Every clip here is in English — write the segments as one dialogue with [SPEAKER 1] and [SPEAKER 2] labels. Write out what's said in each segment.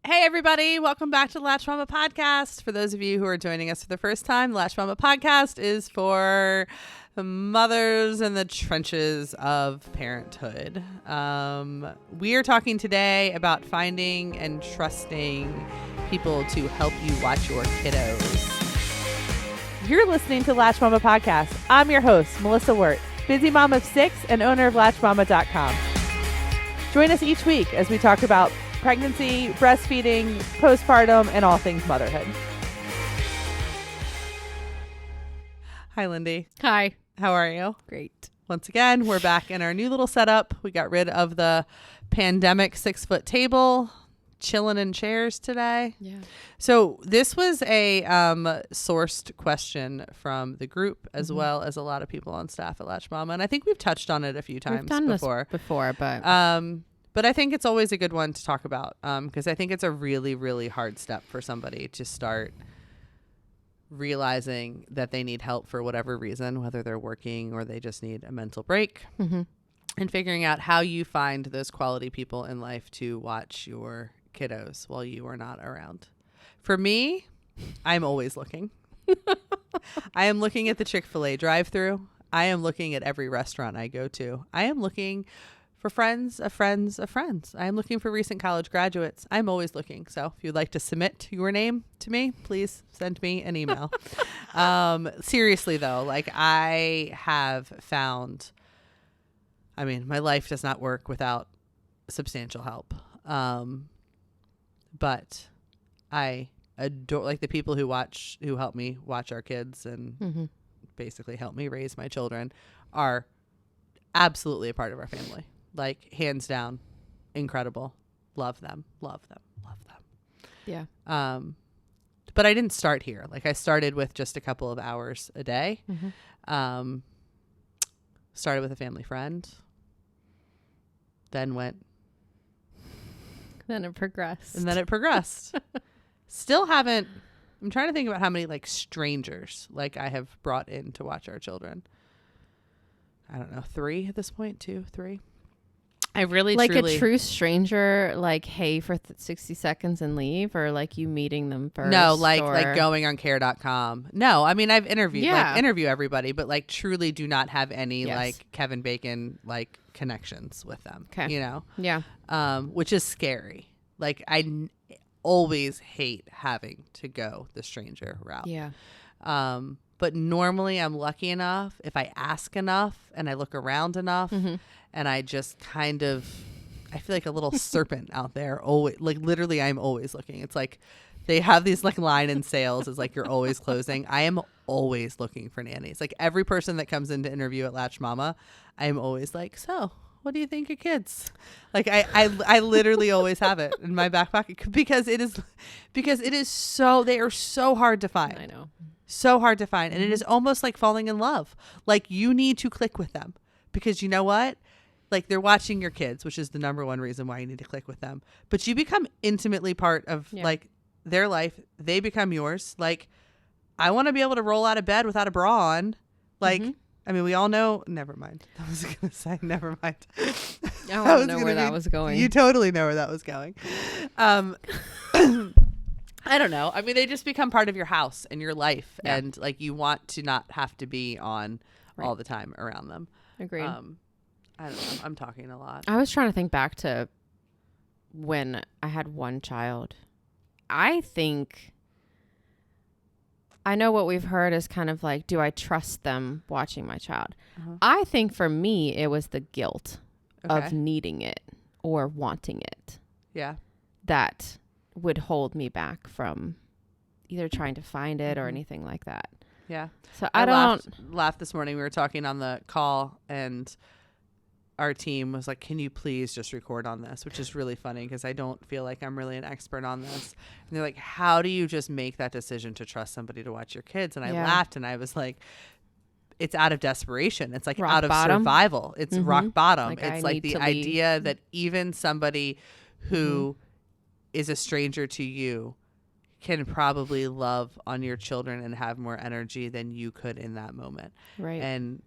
[SPEAKER 1] Hey, everybody. Welcome back to the Latched Mama podcast. For those of you who are joining us for the first time, the Latched Mama podcast is for mothers in the trenches of parenthood. We are talking today about finding and trusting people to help you watch your kiddos.
[SPEAKER 2] You're listening to Latched Mama podcast. I'm your host, Melissa Wirt, busy mom of 6 and owner of LatchedMama.com. Join us each week as we talk about pregnancy, breastfeeding, postpartum, and all things motherhood.
[SPEAKER 1] Hi, Lindy.
[SPEAKER 3] Hi.
[SPEAKER 1] How are you?
[SPEAKER 3] Great.
[SPEAKER 1] Once again, we're back in our new little setup. We got rid of the pandemic 6-foot table, chilling in chairs today.
[SPEAKER 3] Yeah.
[SPEAKER 1] So this was a sourced question from the group as well as a lot of people on staff at Latched Mama. And I think we've touched on it a few times before. But I think it's always a good one to talk about because I think it's a really, really hard step for somebody to start realizing that they need help for whatever reason, whether they're working or they just need a mental break, and figuring out how you find those quality people in life to watch your kiddos while you are not around. For me, I'm always looking. I am looking at the Chick-fil-A drive-thru. I am looking at every restaurant I go to. I am looking for friends of friends of friends. I am looking for recent college graduates. I'm always looking. So if you'd like to submit your name to me, please send me an email. Seriously though, like I have found, I mean, my life does not work without substantial help. But I adore like the people who help me watch our kids and basically help me raise my children are absolutely a part of our family. Like hands down, incredible. Love them.
[SPEAKER 3] Yeah.
[SPEAKER 1] But I didn't start here. Like I started with just a couple of hours a day. Started with a family friend. Then
[SPEAKER 3] it progressed.
[SPEAKER 1] And then it progressed. Still haven't. I'm trying to think about how many like strangers like I have brought in to watch our children. I don't know, 3 at this point, 2, 3. I really
[SPEAKER 3] like
[SPEAKER 1] truly,
[SPEAKER 3] a true stranger, like, hey, for 60 seconds and leave, or like you meeting them first?
[SPEAKER 1] No, like going on care.com. No, I mean, I've interviewed, interview everybody, but like truly do not have any like Kevin Bacon, like connections with them, you know?
[SPEAKER 3] Yeah.
[SPEAKER 1] Which is scary. Like always hate having to go the stranger route.
[SPEAKER 3] Yeah.
[SPEAKER 1] But normally I'm lucky enough if I ask enough and I look around enough and I just kind of, I feel like a little serpent out there. Always, like literally I'm always looking. It's like they have these like line in sales is like you're always closing. I am always looking for nannies. Like every person that comes in to interview at Latched Mama, I'm always like, so what do you think of kids? Like I literally always have it in my back pocket because it is so, they are so hard to find.
[SPEAKER 3] I know.
[SPEAKER 1] So hard to find. And it is almost like falling in love. Like you need to click with them because you know what? Like they're watching your kids, which is the number one reason why you need to click with them. But you become intimately part of like their life. They become yours. Like I want to be able to roll out of bed without a bra on. Like, I mean, we all know. Never mind. I was going to say, never mind.
[SPEAKER 3] I don't know where that was going.
[SPEAKER 1] You totally know where that was going. I don't know. I mean, they just become part of your house and your life. Yeah. And like you want to not have to be on all the time around them.
[SPEAKER 3] Agreed.
[SPEAKER 1] I don't know. I'm talking a lot.
[SPEAKER 3] I was trying to think back to when I had one child. I think I know what we've heard is kind of like, do I trust them watching my child? I think for me, it was the guilt of needing it or wanting it.
[SPEAKER 1] Yeah.
[SPEAKER 3] That would hold me back from either trying to find it or anything like that.
[SPEAKER 1] Yeah.
[SPEAKER 3] So I
[SPEAKER 1] laughed this morning. We were talking on the call and our team was like, can you please just record on this? Which is really funny because I don't feel like I'm really an expert on this. And they're like, how do you just make that decision to trust somebody to watch your kids? And I laughed and I was like, it's out of desperation. It's like
[SPEAKER 3] rock
[SPEAKER 1] out of
[SPEAKER 3] bottom.
[SPEAKER 1] Survival. It's rock bottom.
[SPEAKER 3] Like
[SPEAKER 1] it's like the idea that even somebody who is a stranger to you can probably love on your children and have more energy than you could in that moment.
[SPEAKER 3] Right.
[SPEAKER 1] And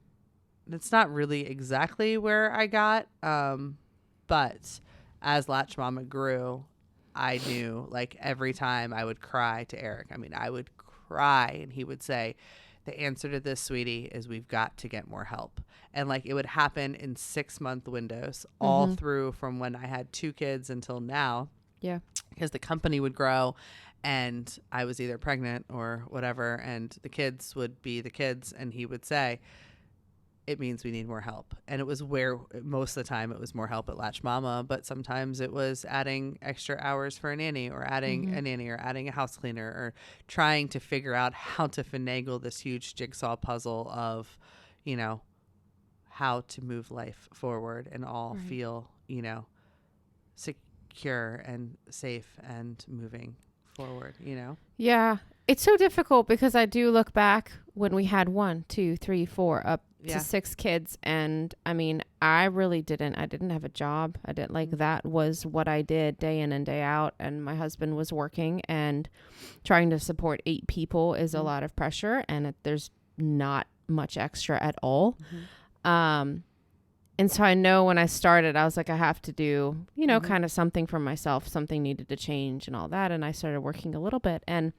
[SPEAKER 1] it's not really exactly where I got. But as Latched Mama grew, I knew, like, every time I would cry to Eric, I mean, I would cry and he would say, the answer to this, sweetie, is we've got to get more help. And like it would happen in 6-month windows all through from when I had 2 kids until now.
[SPEAKER 3] Yeah.
[SPEAKER 1] Because the company would grow and I was either pregnant or whatever. And the kids would be the kids. And he would say, it means we need more help. And it was where most of the time it was more help at Latched Mama, but sometimes it was adding extra hours for a nanny or adding a nanny or adding a house cleaner or trying to figure out how to finagle this huge jigsaw puzzle of, you know, how to move life forward and all feel, you know, secure and safe and moving forward, you know?
[SPEAKER 3] Yeah. It's so difficult because I do look back when we had 1, 2, 3, 4 up to 6 kids. And I mean, I didn't have a job. I didn't like that was what I did day in and day out. And my husband was working, and trying to support 8 people is a lot of pressure, and there's not much extra at all. And so I know when I started, I was like, I have to do, you know, kind of something for myself. Something needed to change and all that. And I started working a little bit, and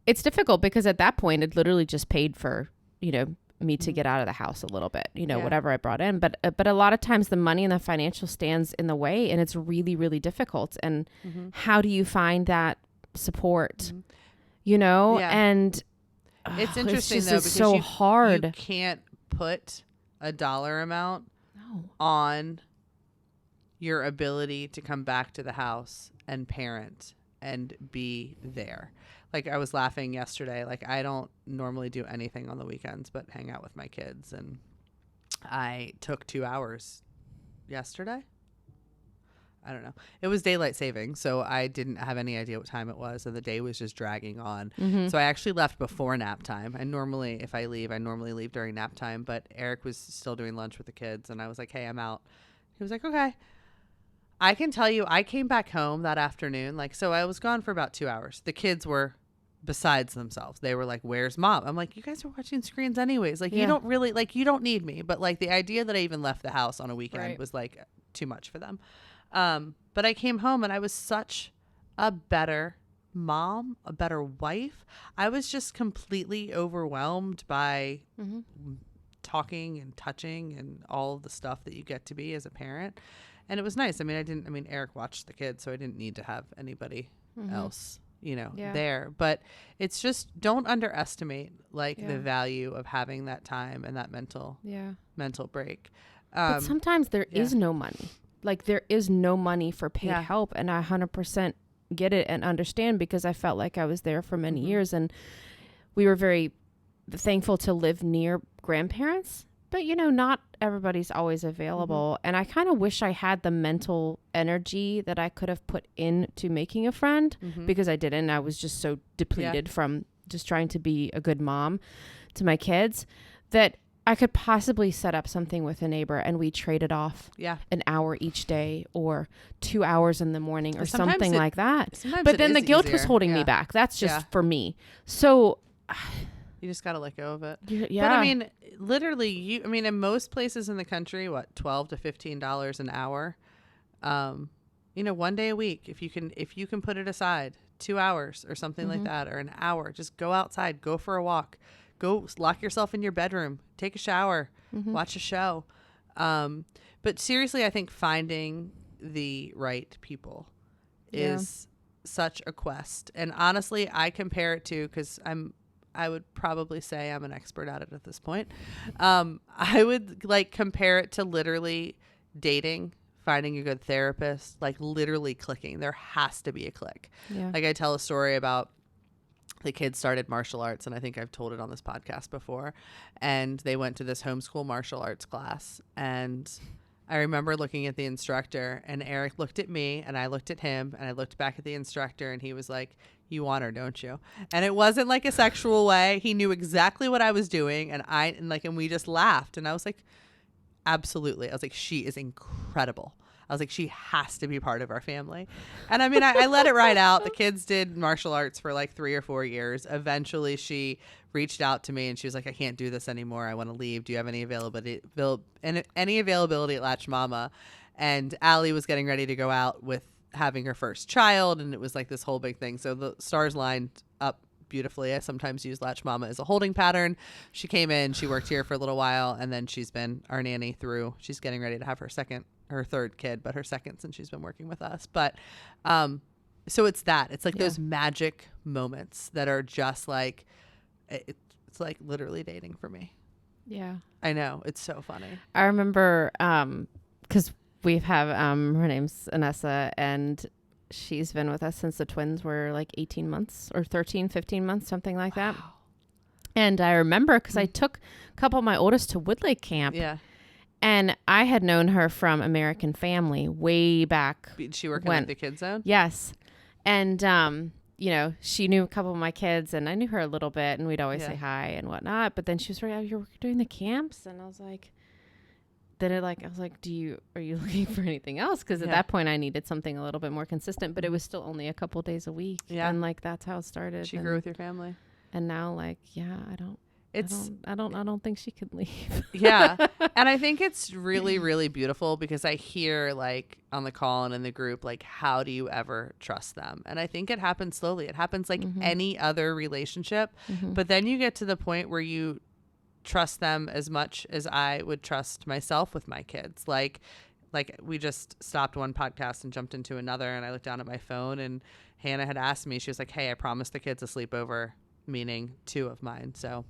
[SPEAKER 3] it's difficult because at that point it literally just paid for, you know, me to get out of the house a little bit, you know, whatever I brought in. But a lot of times the money and the financial stands in the way, and it's really, really difficult. And how do you find that support, you know? And
[SPEAKER 1] it's interesting though, because
[SPEAKER 3] so hard.
[SPEAKER 1] You can't put a dollar amount on your ability to come back to the house and parent and be there. Like I was laughing yesterday, like I don't normally do anything on the weekends but hang out with my kids, and I took 2 hours yesterday. I don't know. It was daylight saving, so I didn't have any idea what time it was, and the day was just dragging on. So I actually left before nap time. And normally if I normally leave during nap time, but Eric was still doing lunch with the kids, and I was like, hey, I'm out. He was like, okay. I can tell you, I came back home that afternoon. Like, so I was gone for about 2 hours. The kids were besides themselves. They were like, where's mom? I'm like, you guys are watching screens anyways. Like, you don't really, like, you don't need me. But like the idea that I even left the house on a weekend was like too much for them. But I came home and I was such a better mom, a better wife. I was just completely overwhelmed by talking and touching and all of the stuff that you get to be as a parent. And it was nice. I mean, Eric watched the kids, so I didn't need to have anybody else, you know, there. But it's just, don't underestimate like the value of having that time and that mental break.
[SPEAKER 3] But sometimes there is no money. Like there is no money for paid help. And I 100% get it and understand, because I felt like I was there for many years, and we were very thankful to live near grandparents. But, you know, not everybody's always available. And I kind of wish I had the mental energy that I could have put into making a friend, because I didn't. I was just so depleted from just trying to be a good mom to my kids, that I could possibly set up something with a neighbor and we traded off an hour each day or 2 hours in the morning or something like that. But then the guilt was holding me back. That's just for me. So
[SPEAKER 1] you just got to let go of it. But I mean, literally, in most places in the country, what, $12 to $15 an hour? You know, 1 day a week, if you can put it aside, 2 hours or something like that, or an hour, just go outside, go for a walk, go lock yourself in your bedroom, take a shower, watch a show. But seriously, I think finding the right people is such a quest. And honestly, I compare it to, because I would probably say I'm an expert at it at this point. I would like compare it to literally dating, finding a good therapist, like literally clicking. There has to be a click. Like I tell a story about the kids started martial arts, and I think I've told it on this podcast before, and they went to this homeschool martial arts class. And I remember looking at the instructor, and Eric looked at me and I looked at him and I looked back at the instructor, and he was like, you want her, don't you? And it wasn't like a sexual way. He knew exactly what I was doing. And we just laughed. And I was like, absolutely. I was like, she is incredible. I was like, she has to be part of our family. And I mean, I let it ride out. The kids did martial arts for like 3 or 4 years. Eventually she reached out to me and she was like, I can't do this anymore. I want to leave. Do you have any availability at Latched Mama? And Allie was getting ready to go out with having her first child, and it was like this whole big thing. So the stars lined up beautifully. I sometimes use Latch Mama as a holding pattern. She came in, she worked here for a little while, and then she's been our nanny through. She's getting ready to have her third kid, but her second since she's been working with us. But so it's like those magic moments that are just like it's like literally dating for me.
[SPEAKER 3] Yeah,
[SPEAKER 1] I know, it's so funny.
[SPEAKER 3] I remember because we have her name's Anessa, and she's been with us since the twins were like 18 months or 13, 15 months, something like that. And I remember because I took a couple of my oldest to Woodlake camp.
[SPEAKER 1] Yeah.
[SPEAKER 3] And I had known her from American Family way back.
[SPEAKER 1] Did she work at the Kids Zone?
[SPEAKER 3] Yes. And, you know, she knew a couple of my kids, and I knew her a little bit, and we'd always say hi and whatnot. But then she was like, you're doing the camps? And I was like, I was like, are you looking for anything else? Because at that point I needed something a little bit more consistent, but it was still only a couple days a week. Yeah. And like, that's how it started.
[SPEAKER 1] She grew with your family.
[SPEAKER 3] And now like, I don't think she could leave.
[SPEAKER 1] Yeah. And I think it's really, really beautiful because I hear like on the call and in the group, like, how do you ever trust them? And I think it happens slowly. It happens like any other relationship. But then you get to the point where you trust them as much as I would trust myself with my kids. Like we just stopped one podcast and jumped into another, and I looked down at my phone, and Hannah had asked me, she was like, hey, I promised the kids a sleepover, meaning 2 of mine. So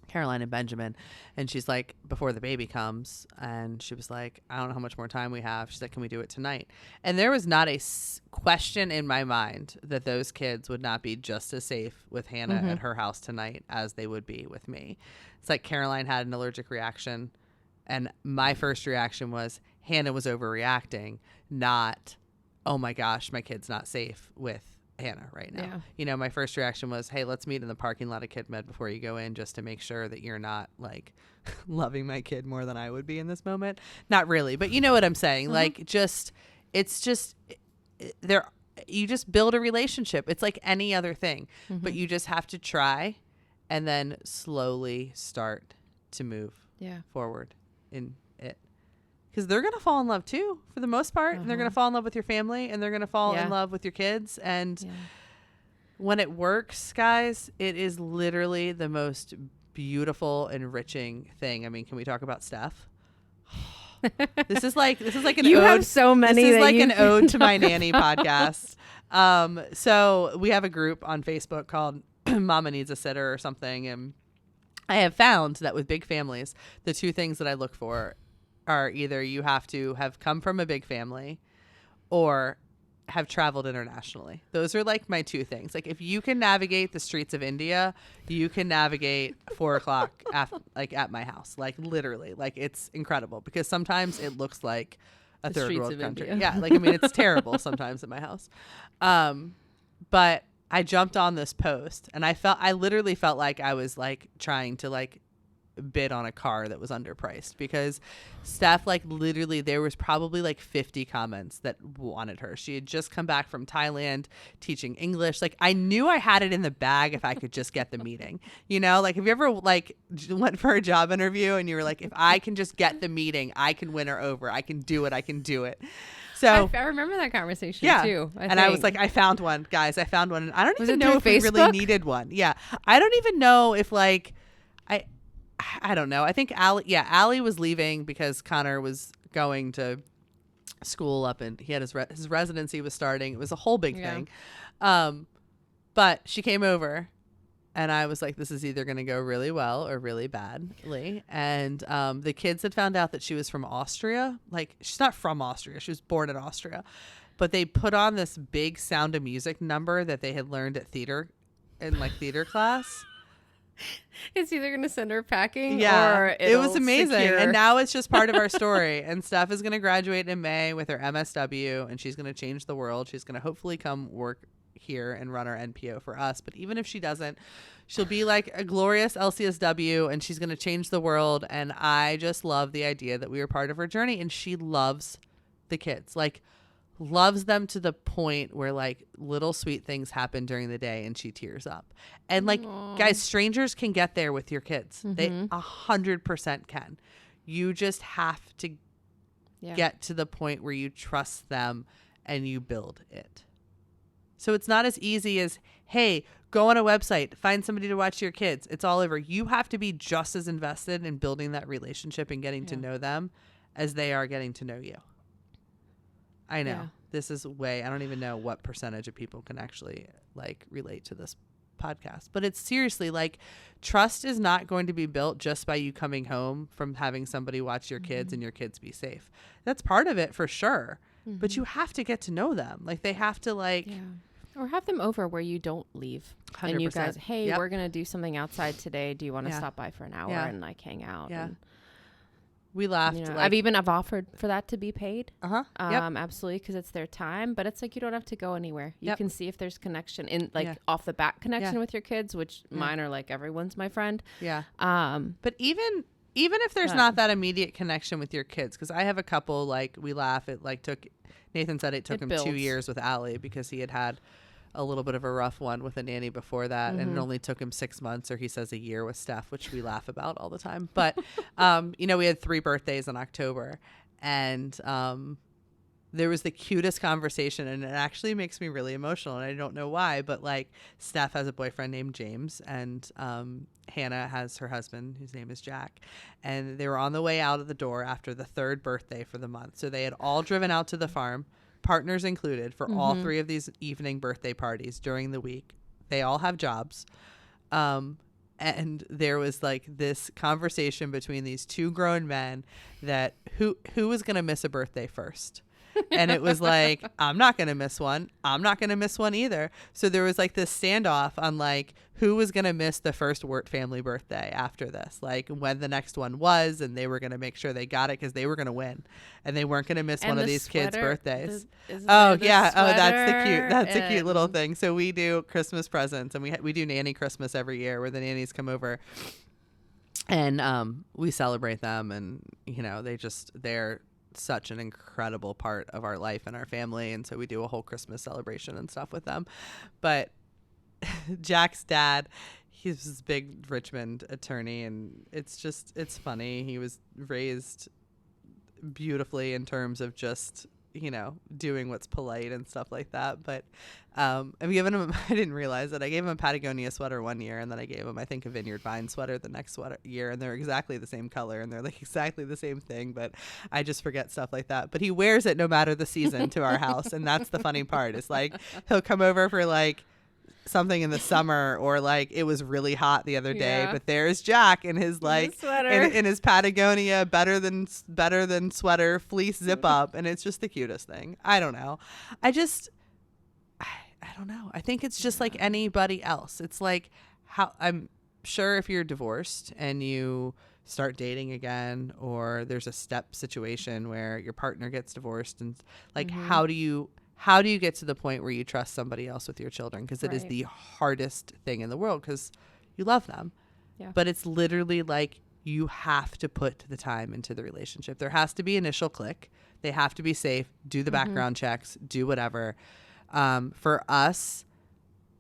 [SPEAKER 1] Caroline and Benjamin. And she's like, before the baby comes, and she was like, I don't know how much more time we have. She's like, can we do it tonight? And there was not a question in my mind that those kids would not be just as safe with Hannah at her house tonight as they would be with me. It's like Caroline had an allergic reaction, and my first reaction was Hannah was overreacting, not, oh my gosh, my kid's not safe with Hannah right now. Yeah. You know, my first reaction was, hey, let's meet in the parking lot of Kid Med before you go in, just to make sure that you're not like loving my kid more than I would be in this moment. Not really, but you know what I'm saying? Like, you just build a relationship. It's like any other thing, but you just have to try and then slowly start to move forward in it. Because they're going to fall in love too, for the most part. And they're going to fall in love with your family, and they're going to fall in love with your kids. And when it works, guys, it is literally the most beautiful, enriching thing. I mean, can we talk about Steph? This is like an
[SPEAKER 3] you
[SPEAKER 1] ode.
[SPEAKER 3] Have so many.
[SPEAKER 1] This is like an ode to my nanny podcast. So we have a group on Facebook called Mama Needs a Sitter or something. And I have found that with big families, the 2 things that I look for are either you have to have come from a big family or have traveled internationally. Those are like my 2 things. Like, if you can navigate the streets of India, you can navigate 4 o'clock at my house. Like, literally, like, it's incredible because sometimes it looks like a
[SPEAKER 3] the
[SPEAKER 1] third world country.
[SPEAKER 3] India.
[SPEAKER 1] Yeah. Like, I mean, it's terrible sometimes at my house. But I jumped on this post, and I literally felt like I was like trying to like bid on a car that was underpriced, because Steph, like, literally there was probably like 50 comments that wanted her. She had just come back from Thailand teaching English. Like, I knew I had it in the bag if I could just get the meeting, you know? Like, have you ever like went for a job interview and you were like, if I can just get the meeting, I can win her over. I can do it. So
[SPEAKER 3] I remember that conversation too.
[SPEAKER 1] I was like, I found one, guys. I found one. And I don't even know if we really needed one. Yeah. I don't even know if like, I don't know. I think Allie was leaving because Connor was going to school up, and he had his residency was starting. It was a whole big thing. But she came over, and I was like, this is either going to go really well or really badly. And the kids had found out that she was from Austria. Like, she's not from Austria. She was born in Austria. But they put on this big Sound of Music number that they had learned at theater class.
[SPEAKER 3] It's either going to send her packing
[SPEAKER 1] or it was amazing.
[SPEAKER 3] Secure.
[SPEAKER 1] And now it's just part of our story. And Steph is going to graduate in May with her MSW, and she's going to change the world. She's going to hopefully come work here and run our NPO for us. But even if she doesn't, she'll be like a glorious LCSW, and she's going to change the world. And I just love the idea that we were part of her journey. And she loves the kids, like loves them to the point where like little sweet things happen during the day and she tears up. And like, guys, strangers can get there with your kids. They 100% can. You just have to get to the point where you trust them and you build it. So it's not as easy as, hey, go on a website, find somebody to watch your kids. It's all over. You have to be just as invested in building that relationship and getting to know them as they are getting to know you. I know. Yeah. This is I don't even know what percentage of people can actually like relate to this podcast, but it's seriously like trust is not going to be built just by you coming home from having somebody watch your kids and your kids be safe. That's part of it for sure. But you have to get to know them. Like they have to like,
[SPEAKER 3] or have them over where you don't leave 100%. And you guys, hey, we're going to do something outside today. Do you want to stop by for an hour and like hang out?
[SPEAKER 1] Yeah.
[SPEAKER 3] And,
[SPEAKER 1] we laughed.
[SPEAKER 3] You know,
[SPEAKER 1] like,
[SPEAKER 3] I've offered for that to be paid.
[SPEAKER 1] Yep.
[SPEAKER 3] Absolutely. Cause it's their time, but it's like, you don't have to go anywhere. You can see if there's connection in like off the bat connection with your kids, which mine are like, everyone's my friend.
[SPEAKER 1] Yeah. But even if there's not that immediate connection with your kids, because I have a couple, like we laugh, it like Nathan said it took him builds. 2 years with Allie because he had a little bit of a rough one with a nanny before that. And it only took him 6 months, or he says a year with Steph, which we laugh about all the time. But, you know, we had 3 birthdays in October, and there was the cutest conversation, and it actually makes me really emotional, and I don't know why, but like Steph has a boyfriend named James, and Hannah has her husband, whose name is Jack, and they were on the way out of the door after the 3rd birthday for the month. So they had all driven out to the farm, partners included, for all 3 of these evening birthday parties during the week. They all have jobs. And there was like this conversation between these 2 grown men that who was going to miss a birthday first. And it was like, I'm not going to miss one. I'm not going to miss one either. So there was like this standoff on like who was going to miss the first Wirt family birthday after this, like when the next one was, and they were going to make sure they got it because they were going to win, and they weren't going to miss one of these kids' birthdays. That's a cute little thing. So we do Christmas presents, and we do nanny Christmas every year where the nannies come over. And we celebrate them, and you know they're such an incredible part of our life and our family, and so we do a whole Christmas celebration and stuff with them. But Jack's dad, he's this big Richmond attorney, and it's funny. He was raised beautifully in terms of just, you know, doing what's polite and stuff like that. But I've given him, I didn't realize that I gave him a Patagonia sweater one year, and then I gave him, I think, a Vineyard Vine sweater the next year, and they're exactly the same color, and they're like exactly the same thing, but I just forget stuff like that. But he wears it no matter the season to our house, and that's the funny part. It's like he'll come over for like something in the summer, or like it was really hot the other day, but there's Jack in his like in his Patagonia better than sweater fleece zip up, and it's just the cutest thing. I don't know. I don't know. I think it's just like anybody else. It's like how I'm sure if you're divorced and you start dating again, or there's a step situation where your partner gets divorced, and like how do you get to the point where you trust somebody else with your children? Because it is the hardest thing in the world, because you love them. Yeah. But it's literally like you have to put the time into the relationship. There has to be initial click. They have to be safe, do the background checks, do whatever. For us,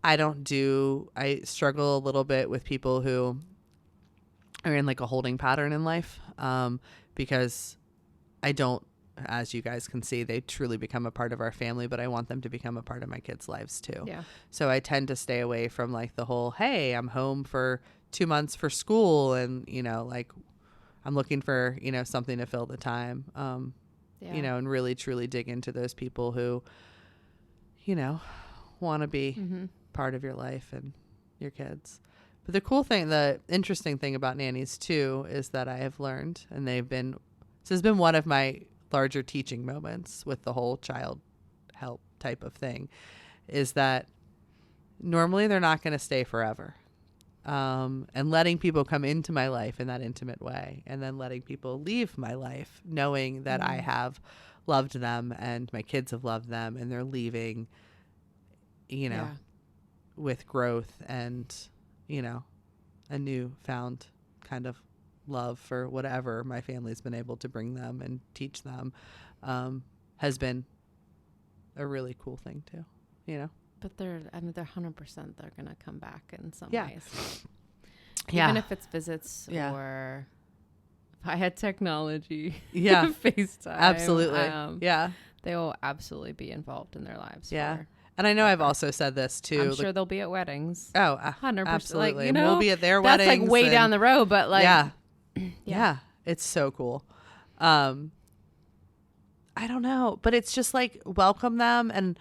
[SPEAKER 1] I struggle a little bit with people who are in like a holding pattern in life, because I don't, as you guys can see, they truly become a part of our family, but I want them to become a part of my kids' lives too. Yeah. So I tend to stay away from like the whole, hey, I'm home for 2 months for school, and, you know, like I'm looking for, you know, something to fill the time, you know, and really truly dig into those people who, you know, want to be part of your life and your kids. But the interesting thing about nannies too, is that I have learned, and this has been one of my larger teaching moments with the whole child help type of thing, is that normally they're not going to stay forever. And letting people come into my life in that intimate way, and then letting people leave my life knowing that I have loved them and my kids have loved them, and they're leaving, you know, with growth and, you know, a newfound kind of love for whatever my family's been able to bring them and teach them, has been a really cool thing too, you know.
[SPEAKER 3] But they're 100% they're going to come back in some ways. Even if it's visits or via technology.
[SPEAKER 1] Yeah.
[SPEAKER 3] FaceTime.
[SPEAKER 1] Absolutely.
[SPEAKER 3] They will absolutely be involved in their lives.
[SPEAKER 1] Yeah. And I know I've also said this too.
[SPEAKER 3] I'm sure they'll be at weddings.
[SPEAKER 1] Oh,
[SPEAKER 3] 100%.
[SPEAKER 1] absolutely.
[SPEAKER 3] Like, you know,
[SPEAKER 1] we'll be at their
[SPEAKER 3] that's
[SPEAKER 1] weddings.
[SPEAKER 3] like way down the road, but like,
[SPEAKER 1] yeah, it's so cool. I don't know, but it's just like welcome them and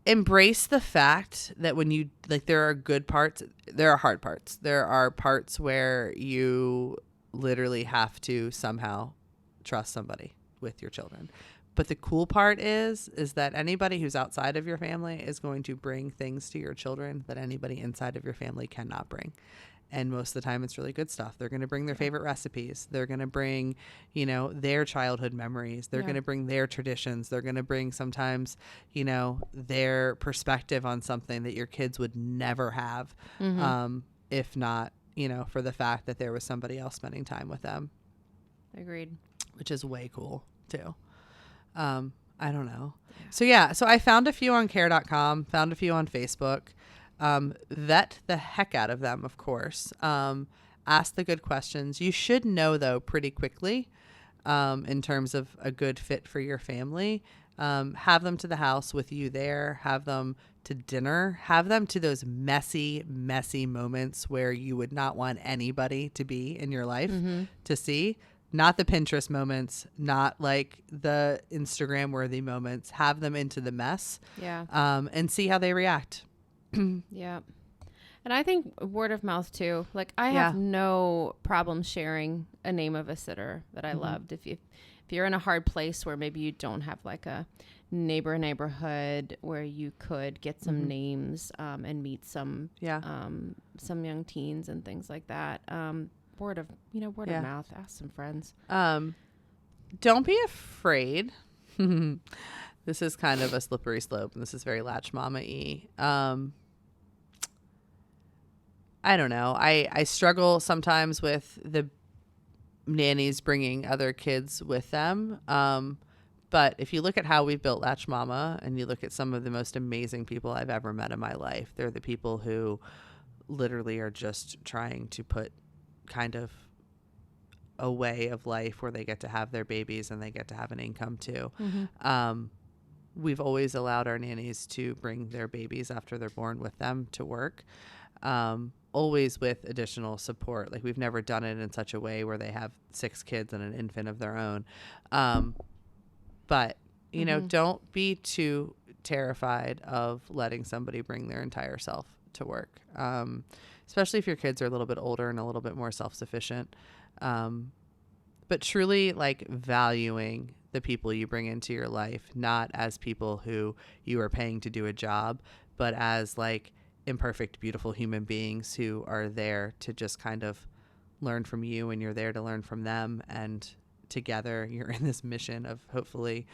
[SPEAKER 1] embrace the fact that when you like, there are good parts, there are hard parts. There are parts where you literally have to somehow trust somebody with your children. But the cool part is that anybody who's outside of your family is going to bring things to your children that anybody inside of your family cannot bring. And most of the time it's really good stuff. They're going to bring their favorite recipes. They're going to bring, you know, their childhood memories. They're going to bring their traditions. They're going to bring sometimes, you know, their perspective on something that your kids would never have. If not, you know, for the fact that there was somebody else spending time with them. Agreed. Which is way cool too. I don't know. So I found a few on care.com, found a few on Facebook. Vet the heck out of them, of course. Ask the good questions. You should know, though, pretty quickly in terms of a good fit for your family. Have them to the house with you there. Have them to dinner. Have them to those messy, messy moments where you would not want anybody to be in your life to see. Not the Pinterest moments, not like the Instagram worthy moments. Have them into the mess and see how they react.
[SPEAKER 3] Yeah. And I think word of mouth too. Like I have no problem sharing a name of a sitter that I loved. If you're in a hard place where maybe you don't have like a neighborhood where you could get some names and meet some young teens and things like that. Word of mouth. Ask some friends.
[SPEAKER 1] Don't be afraid. This is kind of a slippery slope, and this is very Latch Mama-y. I don't know. I struggle sometimes with the nannies bringing other kids with them. But if you look at how we've built Latch Mama and you look at some of the most amazing people I've ever met in my life, they're the people who literally are just trying to put kind of a way of life where they get to have their babies and they get to have an income too. We've always allowed our nannies to bring their babies after they're born with them to work, always with additional support. Like we've never done it in such a way where they have 6 kids and an infant of their own. But, you know, don't be too terrified of letting somebody bring their entire self to work, especially if your kids are a little bit older and a little bit more self-sufficient. But truly like valuing the people you bring into your life, not as people who you are paying to do a job, but as like imperfect, beautiful human beings who are there to just kind of learn from you and you're there to learn from them. And together you're in this mission of hopefully,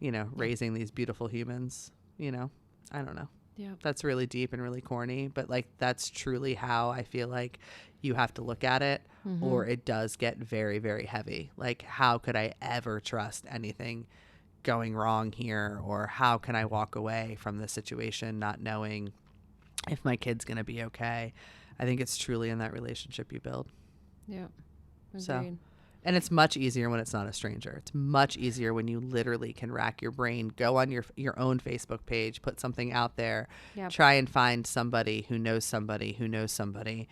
[SPEAKER 1] you know, raising these beautiful humans, you know, I don't know. Yeah. That's really deep and really corny, but like that's truly how I feel like you have to look at it, or it does get very, very heavy. Like, how could I ever trust anything going wrong here? Or how can I walk away from this situation not knowing if my kid's going to be okay? I think it's truly in that relationship you build. Yeah. Agreed. So, and it's much easier when it's not a stranger. It's much easier when you literally can rack your brain, go on your own Facebook page, put something out there, try and find somebody who knows somebody who knows somebody.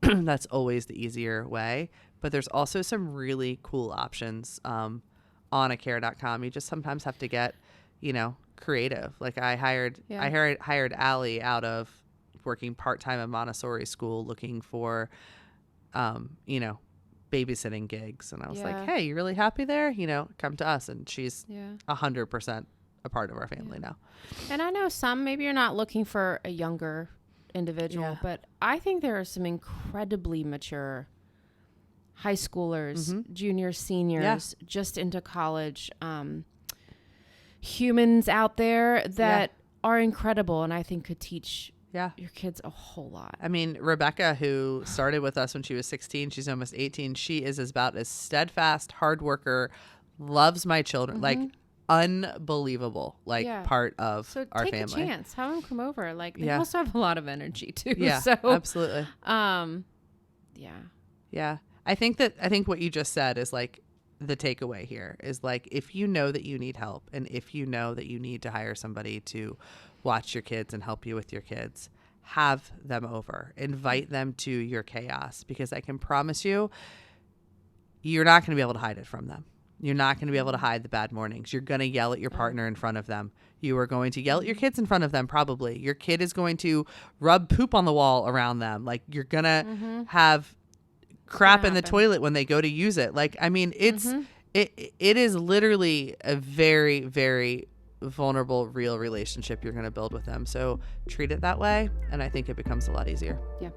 [SPEAKER 1] That's always the easier way. But there's also some really cool options on a care.com. You just sometimes have to get, you know, creative. Like I hired Allie out of working part-time at Montessori school looking for, you know, babysitting gigs. And I was like, hey, you really happy there? You know, come to us. And she's 100% a part of our family now.
[SPEAKER 3] And I know some, maybe you're not looking for a younger individual, but I think there are some incredibly mature high schoolers, juniors, seniors, just into college, humans out there that are incredible and I think could teach your kids a whole lot.
[SPEAKER 1] I mean, Rebecca, who started with us when she was 16, she's almost 18. She is about as steadfast, hard worker, loves my children, like unbelievable, like part of our family.
[SPEAKER 3] So take a chance, have them come over. Like they also have a lot of energy too.
[SPEAKER 1] Yeah,
[SPEAKER 3] so,
[SPEAKER 1] absolutely. Yeah. I think what you just said is like the takeaway here is like, if you know that you need help and if you know that you need to hire somebody to watch your kids and help you with your kids, have them over, invite them to your chaos, because I can promise you, you're not going to be able to hide it from them. You're not going to be able to hide the bad mornings. You're going to yell at your partner in front of them. You are going to yell at your kids in front of them, probably. Your kid is going to rub poop on the wall around them. Like, you're going to have crap in the toilet when they go to use it. Like, I mean, it is literally a very, very vulnerable, real relationship you're going to build with them. So treat it that way, and I think it becomes a lot easier.
[SPEAKER 3] Yeah.